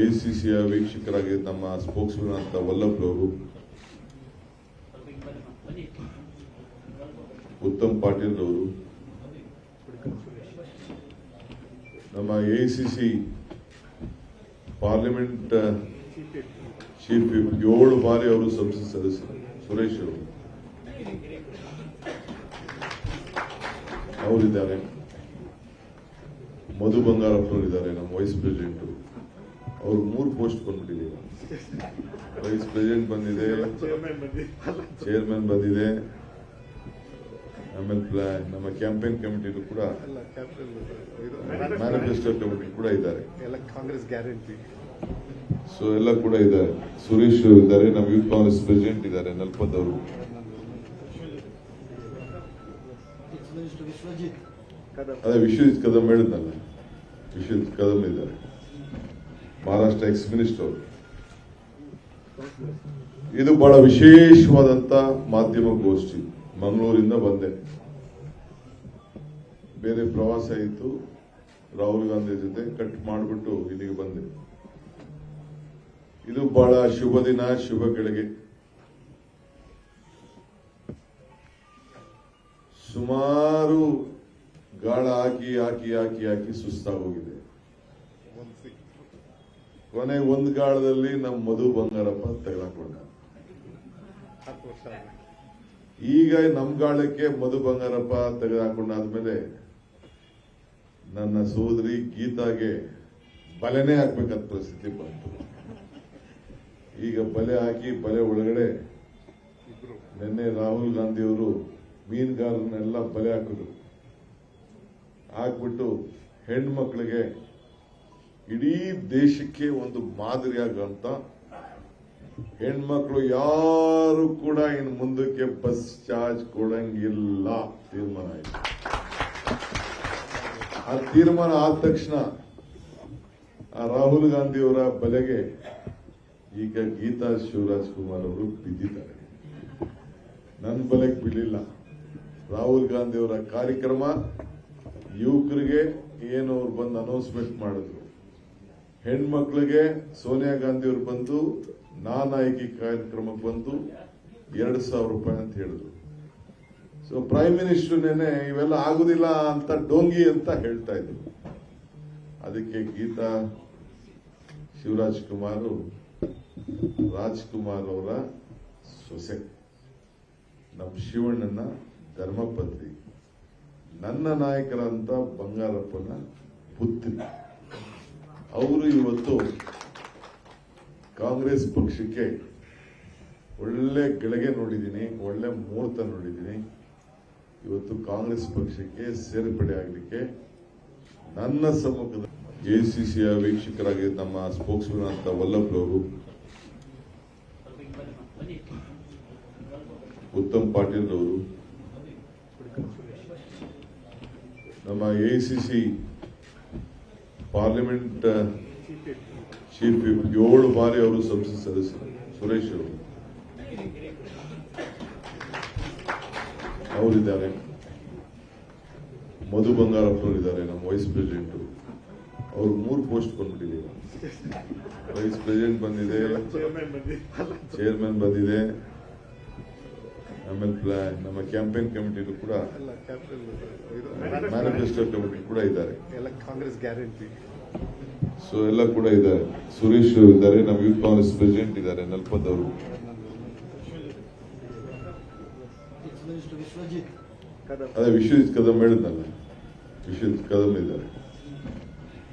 ಎಸಿಸಿಯ ವೀಕ್ಷಕರಾಗಿ ನಮ್ಮ ಸ್ಪೋಕ್ಸ್ಮನ್ ಅಂತ ವಲ್ಲಭರವರು, ಉತ್ತಮ್ ಪಾಟೀಲ್ ಅವರು, ನಮ್ಮ ಎಸಿಸಿ ಪಾರ್ಲಿಮೆಂಟ್ ಚೀಫ್ ವಿಪ್ 7 ಬಾರಿ ಅವರು ಸಂಸತ್ ಸದಸ್ಯರು ಸುರೇಶ್ ಅವರಿದ್ದಾರೆ. ಮಧು ಬಂಗಾರಪ್ಪನವರಿದ್ದಾರೆ, ನಮ್ಮ ವೈಸ್ ಪ್ರೆಸಿಡೆಂಟ್. ಅವ್ರು 3 ಪೋಸ್ಟ್ ಬಂದ್ಬಿಟ್ಟಿದ್ದೀವಿ. ವೈಸ್ ಪ್ರೆಸಿಡೆಂಟ್ ಬಂದಿದೆ, ಚೇರ್ಮನ್ ಬಂದಿದೆ, ಆಮೇಲೆ ನಮ್ಮ ಕ್ಯಾಂಪೇನ್ ಕಮಿಟಿ ಕೂಡ ಮ್ಯಾನಿಫೆಸ್ಟೋ ಕಮಿಟಿ ಕೂಡ ಇದ್ದಾರೆ. ಕಾಂಗ್ರೆಸ್ ಗ್ಯಾರಂಟಿ ಸೊ ಎಲ್ಲ ಕೂಡ ಇದ್ದಾರೆ. ಸುರೇಶ್ ಇದ್ದಾರೆ, ನಮ್ಮ ಯೂತ್ ಕಾಂಗ್ರೆಸ್ ಪ್ರೆಸಿಡೆಂಟ್ ಇದ್ದಾರೆ, ನಲ್ಪತ್ ಅವರು. ಅದೇ ವಿಶ್ವಜಿತ್ ಕದಂ ಹೇಳಿದ್ನಲ್ಲ, ವಿಶ್ವಜಿತ್ ಕದಂ ಇದ್ದಾರೆ, ಮಹಾರಾಷ್ಟ್ರ ಎಕ್ಸ್ ಮಿನಿಸ್ಟರ್ ಅವರು. ಇದು ಬಹಳ ವಿಶೇಷವಾದಂತ ಮಾಧ್ಯಮ ಗೋಷ್ಠಿ. ಮಂಗಳೂರಿಂದ ಬಂದೆ, ಬೇರೆ ಪ್ರವಾಸ ಇತ್ತು, ರಾಹುಲ್ ಗಾಂಧಿ ಜೊತೆ ಕಟ್ ಮಾಡಿಬಿಟ್ಟು ಇಲ್ಲಿಗೆ ಬಂದೆ. ಇದು ಬಹಳ ಶುಭ ದಿನ, ಶುಭ ಗಳಿಗೆ. ಸುಮಾರು ಗಾಳ ಹಾಕಿ ಹಾಕಿ ಹಾಕಿ ಹಾಕಿ ಸುಸ್ತಾಗೋಗಿದೆ. ಕೊನೆ ಒಂದು ಗಾಳದಲ್ಲಿ ನಮ್ಮ ಮಧು ಬಂಗಾರಪ್ಪ ತೆಗೆದುಕೊಂಡ. ಈಗ ನಮ್ ಗಾಳಕ್ಕೆ ಮಧು ಬಂಗಾರಪ್ಪ ತೆಗೆದುಕೊಂಡಾದ್ಮೇಲೆ ನನ್ನ ಸೋದರಿ ಗೀತಾಗೆ ಬಲೆನೇ ಹಾಕ್ಬೇಕಂತ ಪರಿಸ್ಥಿತಿ ಬಂತು. ಈಗ ಬಲೆ ಹಾಕಿ ಬಲೆ ಒಳಗಡೆ ನಿನ್ನೆ ರಾಹುಲ್ ಗಾಂಧಿ ಅವರು ಮೀನುಗಾರರನ್ನೆಲ್ಲ ಬಲೆ ಹಾಕಿದ್ರು. ಹಾಕ್ಬಿಟ್ಟು ಹೆಣ್ಮಕ್ಳಿಗೆ ಇಡೀ ದೇಶಕ್ಕೆ ಒಂದು ಮಾದರಿಯಾಗಂತ ಹೆಣ್ಮಕ್ಳು ಯಾರು ಕೂಡ ಇನ್ನು ಮುಂದಕ್ಕೆ ಬಸ್ ಚಾರ್ಜ್ ಕೊಡಂಗಿಲ್ಲ ತೀರ್ಮಾನ ಆಯ್ತು. ಆ ತೀರ್ಮಾನ ಆದ ತಕ್ಷಣ ಆ ರಾಹುಲ್ ಗಾಂಧಿ ಅವರ ಬಲೆಗೆ ಈಗ ಗೀತಾ ಶಿವರಾಜ್ ಕುಮಾರ್ ಅವರು ಬಿದ್ದಿದ್ದಾರೆ. ನನ್ನ ಬಲೆಗೆ ಬೀಳಿಲ್ಲ. ರಾಹುಲ್ ಗಾಂಧಿ ಅವರ ಕಾರ್ಯಕ್ರಮ ಯುವಕರಿಗೆ ಏನು ಅವ್ರು ಬಂದು ಅನೌನ್ಸ್ಮೆಂಟ್ ಮಾಡಿದ್ರು, ಹೆಣ್ಮಕ್ಳಿಗೆ ಸೋನಿಯಾ ಗಾಂಧಿ ಅವರು ಬಂದು ನಾನಾಯಕಿ ಕಾರ್ಯಕ್ರಮಕ್ಕೆ ಬಂದು 2,000 ರೂಪಾಯಿ ಅಂತ ಹೇಳಿದ್ರು. ಸೊ ಪ್ರೈಮ್ ಮಿನಿಸ್ಟರ್ ನೆನೆ ಇವೆಲ್ಲ ಆಗುದಿಲ್ಲ ಅಂತ ಡೋಂಗಿ ಅಂತ ಹೇಳ್ತಾ ಇದ್ರು. ಅದಕ್ಕೆ ಗೀತಾ ಶಿವರಾಜ್ ಕುಮಾರ್ ರಾಜ್ಕುಮಾರ್ ಅವರ ಸೊಸೆ, ನಮ್ಮ ಶಿವಣ್ಣನ ಧರ್ಮಪತ್ನಿ, ನನ್ನ ನಾಯಕರಂತ ಬಂಗಾರಪ್ಪನ ಪುತ್ರಿ. ಅವರು ಇವತ್ತು ಕಾಂಗ್ರೆಸ್ ಪಕ್ಷಕ್ಕೆ ಒಳ್ಳೆ ಗಳಿಗೆ ನೋಡಿದ್ದೀನಿ, ಒಳ್ಳೆ ಮುಹೂರ್ತ ನೋಡಿದ್ದೀನಿ. ಇವತ್ತು ಕಾಂಗ್ರೆಸ್ ಪಕ್ಷಕ್ಕೆ ಸೇರ್ಪಡೆ ಆಗಲಿಕ್ಕೆ ನನ್ನ ಸಮ್ಮುಖದ ಎಸಿಸಿಯ ವೀಕ್ಷಕರಾಗಿ ನಮ್ಮ ಸ್ಪೋಕ್ಸ್ಮನ್ ಅಂತ ವಲ್ಲಭರವರು, ಉತ್ತಮ್ ಪಾಟೀಲ್ ಅವರು, ನಮ್ಮ ಎಸಿಸಿ ಪಾರ್ಲಿಮೆಂಟ್ ಚೀಫ್ ವಿಪ್ 7 ಬಾರಿ ಅವರು ಸಂಸತ್ ಸದಸ್ಯರು ಸುರೇಶ್ ಅವರಿದ್ದಾರೆ. ಮಧು ಬಂಗಾರಪ್ಪನವರಿದ್ದಾರೆ, ನಮ್ಮ ವೈಸ್ ಪ್ರೆಸಿಡೆಂಟ್. ಅವ್ರು 3 ಪೋಸ್ಟ್ ಬಂದ್ಬಿಟ್ಟಿದ್ದೀವಿ. ವೈಸ್ ಪ್ರೆಸಿಡೆಂಟ್ ಬಂದಿದೆ, ಚೇರ್ಮನ್ ಬಂದಿದೆ, ಆಮೇಲೆ ನಮ್ಮ ಕ್ಯಾಂಪೇನ್ ಕಮಿಟಿ ಕೂಡ ಮ್ಯಾನಿಫೆಸ್ಟೋ ಕಮಿಟಿ ಕೂಡ ಇದ್ದಾರೆ. ಕಾಂಗ್ರೆಸ್ ಗ್ಯಾರಂಟಿ ಸೊ ಎಲ್ಲ ಕೂಡ ಇದ್ದಾರೆ. ಸುರೇಶ್ ಇದ್ದಾರೆ, ನಮ್ಮ ಯೂತ್ ಕಾಂಗ್ರೆಸ್ ಪ್ರೆಸಿಡೆಂಟ್ ಇದ್ದಾರೆ, ನಲ್ಪತ್ ಅವರು. ಅದೇ ವಿಶ್ವಜಿತ್ ಕದಂ ಹೇಳಿದ್ನಲ್ಲ, ವಿಶ್ವಜಿತ್ ಕದಂ ಇದ್ದಾರೆ,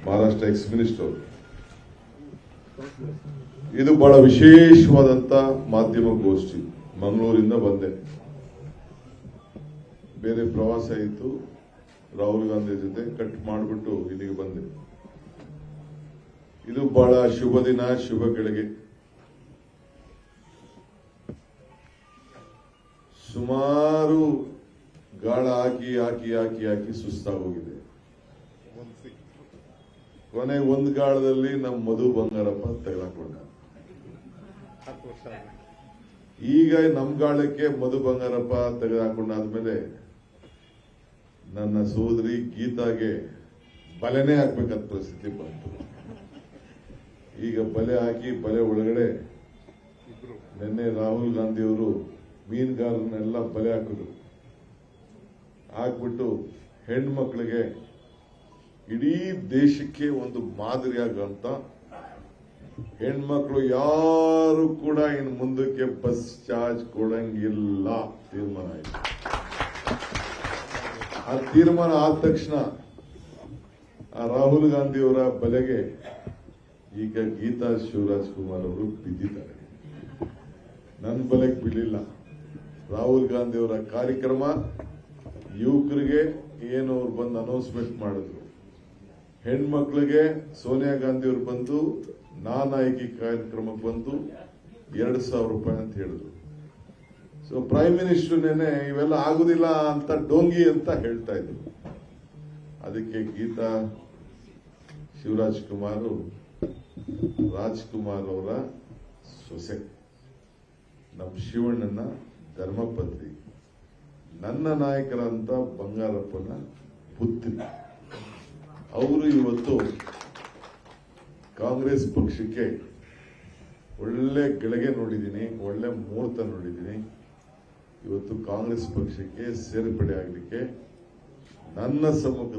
ಮಹಾರಾಷ್ಟ್ರ ಎಕ್ಸ್ ಮಿನಿಸ್ಟರ್ ಅವರು. ಇದು ಬಹಳ ವಿಶೇಷವಾದಂತ ಮಾಧ್ಯಮ ಗೋಷ್ಠಿ. ಮಂಗಳೂರಿಂದ ಬಂದೆ, ಬೇರೆ ಪ್ರವಾಸ ಇತ್ತು, ರಾಹುಲ್ ಗಾಂಧಿ ಜೊತೆ ಕಟ್ ಮಾಡಿಬಿಟ್ಟು ಇಲ್ಲಿಗೆ ಬಂದೆ. ಇದು ಬಹಳ ಶುಭ ದಿನ, ಶುಭ ಗಳಿಗೆ. ಸುಮಾರು ಗಾಳ ಹಾಕಿ ಹಾಕಿ ಹಾಕಿ ಹಾಕಿ ಸುಸ್ತಾಗೋಗಿದೆ. ಕೊನೆ ಒಂದು ಗಾಳದಲ್ಲಿ ನಮ್ಮ ಮಧು ಬಂಗಾರಪ್ಪ ತೆಗೆದುಕೊಂಡ. ಈಗ ನಮ್ ಗಾಳಕ್ಕೆ ಮಧು ಬಂಗಾರಪ್ಪ ತೆಗೆದುಕೊಂಡಾದ್ಮೇಲೆ ನನ್ನ ಸೋದರಿ ಗೀತಾಗೆ ಬಲೆನೇ ಹಾಕ್ಬೇಕಂತ ಪರಿಸ್ಥಿತಿ ಬಂತು. ಈಗ ಬಲೆ ಹಾಕಿ ಬಲೆ ಒಳಗಡೆ ಇಬ್ರು ನಿನ್ನೆ ರಾಹುಲ್ ಗಾಂಧಿ ಅವರು ಮೀನುಗಾರರನ್ನೆಲ್ಲ ಬಲೆ ಹಾಕಿದ್ರು. ಹಾಕ್ಬಿಟ್ಟು ಹೆಣ್ಮಕ್ಳಿಗೆ ಇಡೀ ದೇಶಕ್ಕೆ ಒಂದು ಮಾದರಿಯಾಗಂತ ಹೆಣ್ಮಕ್ಳು ಯಾರು ಕೂಡ ಇನ್ನು ಮುಂದಕ್ಕೆ ಬಸ್ ಚಾರ್ಜ್ ಕೊಡಂಗಿಲ್ಲ ತೀರ್ಮಾನ ಆಯ್ತು. ಆ ತೀರ್ಮಾನ ಆದ ತಕ್ಷಣ ಆ ರಾಹುಲ್ ಗಾಂಧಿ ಅವರ ಬಲೆಗೆ ಈಗ ಗೀತಾ ಶಿವರಾಜ್ ಕುಮಾರ್ ಅವರು ಬಿದ್ದಿದ್ದಾರೆ. ನನ್ನ ಬಲೆಗೆ ಬೀಳಿಲ್ಲ. ರಾಹುಲ್ ಗಾಂಧಿ ಅವರ ಕಾರ್ಯಕ್ರಮ ಯುವಕರಿಗೆ ಏನು ಅವ್ರು ಬಂದು ಅನೌನ್ಸ್ಮೆಂಟ್ ಮಾಡಿದ್ರು, ಹೆಣ್ಮಕ್ಳಿಗೆ ಸೋನಿಯಾ ಗಾಂಧಿ ಅವರು ಬಂದು ನಾನಾಯಕಿ ಕಾರ್ಯಕ್ರಮಕ್ಕೆ ಬಂದು 2,000 ರೂಪಾಯಿ ಅಂತ ಹೇಳಿದ್ರು. ಸೊ ಪ್ರೈಮ್ ಮಿನಿಸ್ಟರ್ ನೆನೆ ಇವೆಲ್ಲ ಆಗುದಿಲ್ಲ ಅಂತ ಡೋಂಗಿ ಅಂತ ಹೇಳ್ತಾ ಇದ್ರು. ಅದಕ್ಕೆ ಗೀತಾ ಶಿವರಾಜ್ ಕುಮಾರ್ ರಾಜ್ಕುಮಾರ್ ಅವರ ಸೊಸೆ, ನಮ್ಮ ಶಿವಣ್ಣನ ಧರ್ಮಪತ್ನಿ, ನನ್ನ ನಾಯಕರಂತ ಬಂಗಾರಪ್ಪನ ಪುತ್ರಿ. ಅವರು ಇವತ್ತು ಕಾಂಗ್ರೆಸ್ ಪಕ್ಷಕ್ಕೆ ಒಳ್ಳೆ ಗಳಿಗೆ ನೋಡಿದ್ದೀನಿ, ಒಳ್ಳೆ ಮುಹೂರ್ತ ನೋಡಿದ್ದೀನಿ. ಇವತ್ತು ಕಾಂಗ್ರೆಸ್ ಪಕ್ಷಕ್ಕೆ ಸೇರ್ಪಡೆ ಆಗಲಿಕ್ಕೆ ನನ್ನ ಸಮ್ಮುಖದಲ್ಲಿ